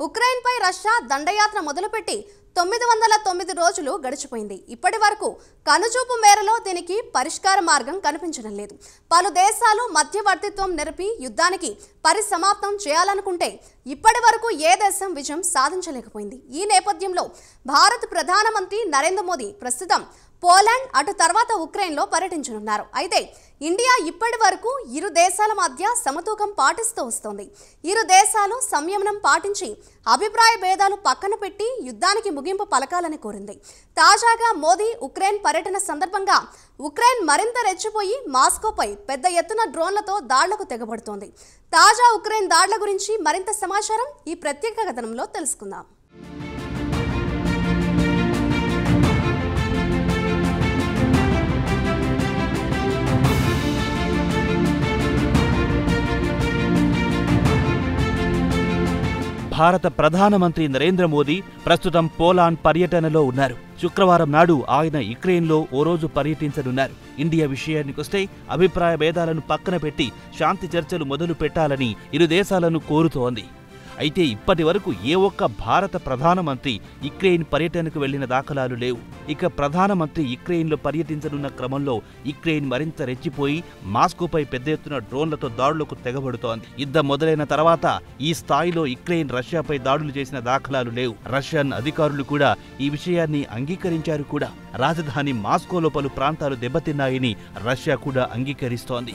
ఉక్రెయిన్పై Russia దండయాత్ర మొదలుపెట్టి 909 రోజులు గడిచిపోయింది. ఇప్పటి వరకు కనుచూపు మేరలో దీనికి పరిష్కార మార్గం కనిపించడం లేదు. పలు దేశాలు మధ్యవర్తిత్వం నెరపి యుద్ధానికి పరిసమాప్తం చేయాలనుకుంటే ఇప్పటి వరకు ఏ దేశం విజయం సాధించలేకపోయింది. ఈ నేపథ్యంలో భారత ప్రధానమంత్రి నరేంద్ర మోదీ ప్రస్తుతం పోలాండ్ అటు తర్వాత ఉక్రెయిన్లో పర్యటించనున్నారు. అయితే ఇండియా ఇప్పటి వరకు ఇరు దేశాల మధ్య సమతూకం పాటిస్తూ వస్తోంది. ఇరు దేశాలు సంయమనం పాటించి అభిప్రాయ భేదాలు పక్కన పెట్టి యుద్ధానికి ముగింపు పలకాలని కోరింది. తాజాగా మోదీ ఉక్రెయిన్ పర్యటన సందర్భంగా ఉక్రెయిన్ మరింత రెచ్చిపోయి మాస్కోపై పెద్ద ఎత్తున డ్రోన్లతో దాడులకు తెగబడుతోంది. తాజా ఉక్రెయిన్ దాడుల గురించి మరింత సమాచారం ఈ ప్రత్యేక కథనంలో తెలుసుకుందాం. భారత ప్రధానమంత్రి నరేంద్ర మోదీ ప్రస్తుతం పోలాండ్ పర్యటనలో ఉన్నారు. శుక్రవారం నాడు ఆయన యుక్రెయిన్లో ఓ రోజు పర్యటించనున్నారు. ఇండియా విషయానికొస్తే అభిప్రాయ భేదాలను పక్కన పెట్టి శాంతి చర్చలు మొదలు పెట్టాలని ఇరు దేశాలను కోరుతోంది. అయితే ఇప్పటి వరకు ఏ ఒక్క భారత ప్రధానమంత్రి యుక్రెయిన్ పర్యటనకు వెళ్లిన దాఖలాలు లేవు. ఇక ప్రధానమంత్రి యుక్రెయిన్లో పర్యటించనున్న క్రమంలో యుక్రెయిన్ మరింత రెచ్చిపోయి మాస్కోపై పెద్ద ఎత్తున డ్రోన్లతో దాడులకు తెగబడుతోంది. యుద్ధం మొదలైన తర్వాత ఈ స్థాయిలో యుక్రెయిన్ రష్యాపై దాడులు చేసిన దాఖలాలు లేవు. రష్యన్ అధికారులు కూడా ఈ విషయాన్ని అంగీకరించారు కూడా. రాజధాని మాస్కోలో పలు ప్రాంతాలు దెబ్బతిన్నాయని రష్యా కూడా అంగీకరిస్తోంది.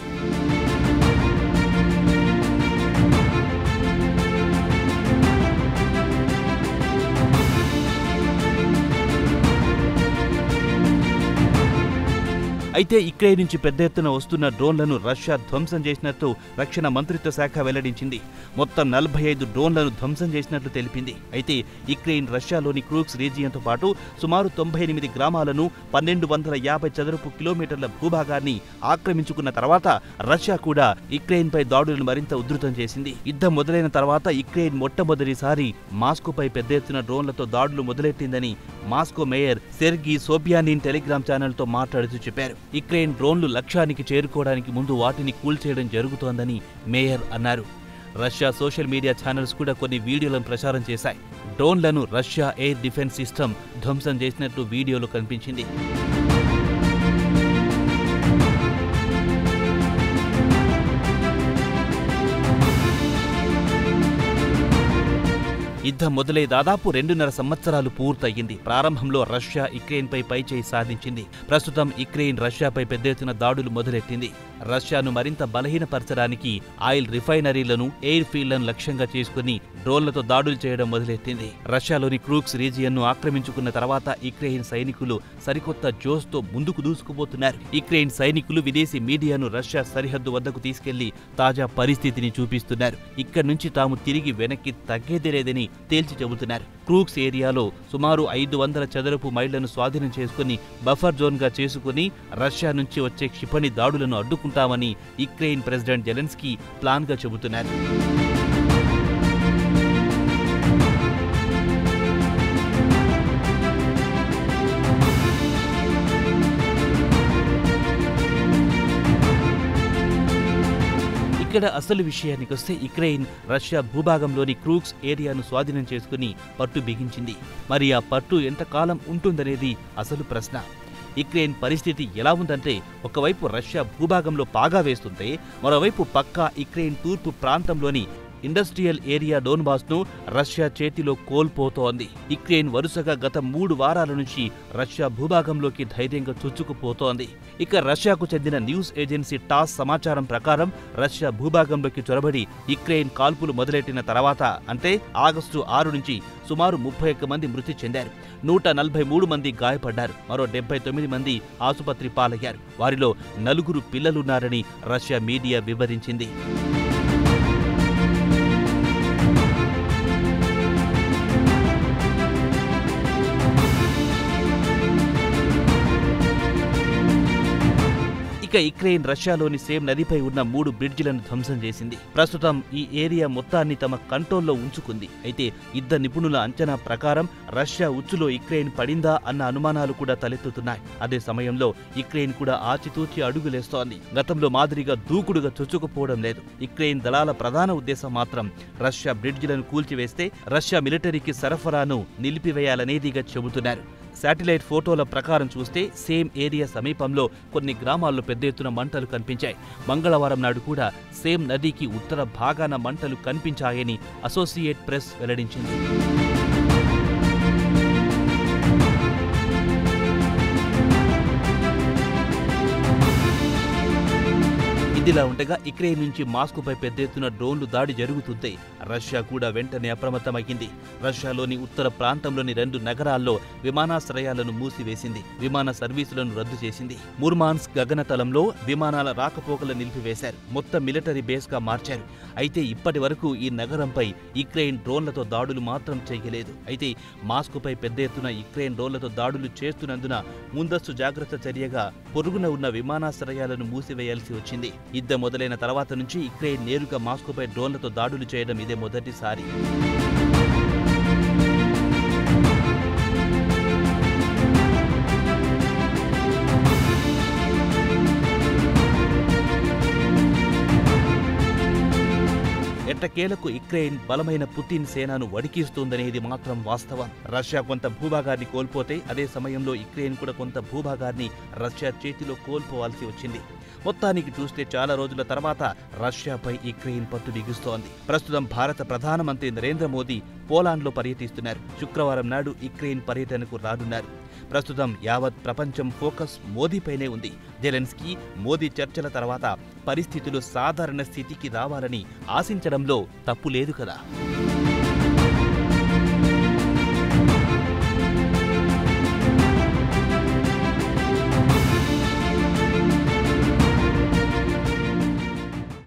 అయితే యుక్రెయిన్ నుంచి పెద్ద ఎత్తున వస్తున్న డ్రోన్లను రష్యా ధ్వంసం చేసినట్టు రక్షణ మంత్రిత్వ శాఖ వెల్లడించింది. మొత్తం 45 డ్రోన్లను ధ్వంసం చేసినట్లు తెలిపింది. అయితే యుక్రెయిన్ రష్యాలోని క్రూక్స్ రీజియన్తో పాటు సుమారు 98 గ్రామాలను 1250 చదరపు కిలోమీటర్ల భూభాగాన్ని ఆక్రమించుకున్న తర్వాత రష్యా కూడా యుక్రెయిన్పై దాడులను మరింత ఉధృతం చేసింది. యుద్ధం మొదలైన తర్వాత యుక్రెయిన్ మొట్టమొదటిసారి మాస్కోపై పెద్ద ఎత్తున డ్రోన్లతో దాడులు మొదలెట్టిందని మాస్కో మేయర్ సెర్గీ సోబియానిన్ టెలిగ్రామ్ ఛానల్తో మాట్లాడుతూ చెప్పారు. యుక్రెయిన్ డ్రోన్లు లక్ష్యానికి చేరుకోవడానికి ముందు వాటిని కూల్చేయడం జరుగుతోందని మేయర్ అన్నారు. రష్యా సోషల్ మీడియా ఛానల్స్ కూడా కొన్ని వీడియోలను ప్రచారం చేశాయి. డ్రోన్లను రష్యా ఎయిర్ డిఫెన్స్ సిస్టమ్ ధ్వంసం చేసినట్టు వీడియోలో కనిపించింది. యుద్ధం మొదలై దాదాపు 2.5 సంవత్సరాలు పూర్తయింది. ప్రారంభంలో రష్యా యుక్రెయిన్పై పైచేయి సాధించింది. ప్రస్తుతం యుక్రెయిన్ రష్యాపై పెద్ద ఎత్తున దాడులు మొదలెట్టింది. రష్యాను మరింత బలహీనపరచడానికి ఆయిల్ రిఫైనరీలను, ఎయిర్ ఫీల్డ్లను లక్ష్యంగా చేసుకుని డ్రోన్లతో దాడులు చేయడం మొదలెట్టింది. రష్యాలోని క్రూక్స్ రీజియన్ను ఆక్రమించుకున్న తర్వాత యుక్రెయిన్ సైనికులు సరికొత్త జోష్తో ముందుకు దూసుకుపోతున్నారు. యుక్రెయిన్ సైనికులు విదేశీ మీడియాను రష్యా సరిహద్దు వద్దకు తీసుకెళ్లి తాజా పరిస్థితిని చూపిస్తున్నారు. ఇక్కడి నుంచి తాము తిరిగి వెనక్కి తగ్గేది లేదని తేల్చి చెబుతున్నారు. క్రూక్స్ ఏరియాలో సుమారు 500 చదరపు మైళ్లను స్వాధీనం చేసుకుని బఫర్ జోన్గా చేసుకుని రష్యా నుంచి వచ్చే క్షిపణి దాడులను అడ్డుకుంటామని యుక్రెయిన్ ప్రెసిడెంట్ జెలెన్స్కీ ప్లాన్గా చెబుతున్నారు. ఇక్కడ అసలు విషయానికొస్తే యుక్రెయిన్ రష్యా భూభాగంలోని క్రూక్స్ ఏరియాను స్వాధీనం చేసుకుని పట్టు బిగించింది. మరి ఆ పట్టు ఎంతకాలం ఉంటుందనేది అసలు ప్రశ్న. యుక్రెయిన్ పరిస్థితి ఎలా ఉందంటే, ఒకవైపు రష్యా భూభాగంలో పాగా వేస్తుంటే మరోవైపు పక్కా యుక్రెయిన్ తూర్పు ప్రాంతంలోని ఇండస్ట్రియల్ ఏరియా డోన్బాస్ను రష్యా చేతిలో కోల్పోతోంది. యుక్రెయిన్ వరుసగా గత 3 వారాల నుంచి రష్యా భూభాగంలోకి ధైర్యంగా చొచ్చుకుపోతోంది. ఇక రష్యాకు చెందిన న్యూస్ ఏజెన్సీ టాస్ సమాచారం ప్రకారం రష్యా భూభాగంలోకి చొరబడి యుక్రెయిన్ కాల్పులు మొదలెట్టిన తర్వాత అంటే ఆగస్టు 6 నుంచి సుమారు 31 మంది మృతి చెందారు. 143 మంది గాయపడ్డారు. మరో 79 మంది ఆసుపత్రి పాలయ్యారు. వారిలో 4 పిల్లలున్నారని రష్యా మీడియా వివరించింది. ఇక యుక్రెయిన్ రష్యాలోని సేమ్ నదిపై ఉన్న 3 బ్రిడ్జిలను ధ్వంసం చేసింది. ప్రస్తుతం ఈ ఏరియా మొత్తాన్ని తమ కంట్రోల్లో ఉంచుకుంది. అయితే యుద్ధ నిపుణుల అంచనా ప్రకారం రష్యా ఉచ్చులో యుక్రెయిన్ పడిందా అన్న అనుమానాలు కూడా తలెత్తుతున్నాయి. అదే సమయంలో యుక్రెయిన్ కూడా ఆచితూచి అడుగులేస్తోంది. గతంలో మాదిరిగా దూకుడుగా చొచ్చుకుపోవడం లేదు. యుక్రెయిన్ దళాల ప్రధాన ఉద్దేశం మాత్రం రష్యా బ్రిడ్జిలను కూల్చివేస్తే రష్యా మిలిటరీకి సరఫరాను నిలిపివేయాలనేదిగా చెబుతున్నారు. శాటిలైట్ ఫోటోల ప్రకారం చూస్తే సేమ్ ఏరియా సమీపంలో కొన్ని గ్రామాల్లో పెద్ద ఎత్తున మంటలు కనిపించాయి. మంగళవారం నాడు కూడా సేమ్ నదికి ఉత్తర భాగాన మంటలు కనిపించాయని అసోసియేట్ ప్రెస్ వెల్లడించింది. ఇదిలా ఉండగా యుక్రెయిన్ నుంచి మాస్కోపై పెద్ద ఎత్తున డ్రోన్లు దాడి జరుగుతుంటే రష్యా కూడా వెంటనే అప్రమత్తమైంది. రష్యాలోని ఉత్తర ప్రాంతంలోని 2 నగరాల్లో విమానాశ్రయాలను మూసివేసింది. విమాన సర్వీసులను రద్దు చేసింది. ముర్మాన్స్క్ గగనతలంలో విమానాల రాకపోకలు నిలిపివేశారు. మొత్తం మిలిటరీ బేస్గా మార్చారు. అయితే ఇప్పటి వరకు ఈ నగరంపై యుక్రెయిన్ డ్రోన్లతో దాడులు మాత్రం చేయలేదు. అయితే మాస్కోపై పెద్ద ఎత్తున యుక్రెయిన్ డ్రోన్లతో దాడులు చేస్తున్నందున ముందస్తు జాగ్రత్త చర్యగా పొరుగున ఉన్న విమానాశ్రయాలను మూసివేయాల్సి వచ్చింది. యుద్ధం మొదలైన తర్వాత నుంచి యుక్రెయిన్ నేరుగా మాస్కోపై డ్రోన్లతో దాడులు చేయడం ఇదే మొదటిసారి. ఎట్టకేలకు యుక్రెయిన్ బలమైన పుతిన్ సేనను వడికిస్తుందనేది మాత్రం వాస్తవం. రష్యా కొంత భూభాగాన్ని కోల్పోతే అదే సమయంలో యుక్రెయిన్ కూడా కొంత భూభాగాన్ని రష్యా చేతిలో కోల్పోవాల్సి వచ్చింది. మొత్తానికి చూస్తే చాలా రోజుల తర్వాత రష్యాపై యుక్రెయిన్ పట్టు బిగుస్తోంది. ప్రస్తుతం భారత ప్రధానమంత్రి నరేంద్ర మోదీ పోలాండ్లో పర్యటిస్తున్నారు. శుక్రవారం నాడు యుక్రెయిన్ పర్యటనకు రానున్నారు. ప్రస్తుతం యావత్ ప్రపంచం ఫోకస్ మోదీపైనే ఉంది. జెలెన్స్కీ మోదీ చర్చల తర్వాత పరిస్థితులు సాధారణ స్థితికి రావాలని ఆశించడంలో తప్పు లేదు కదా.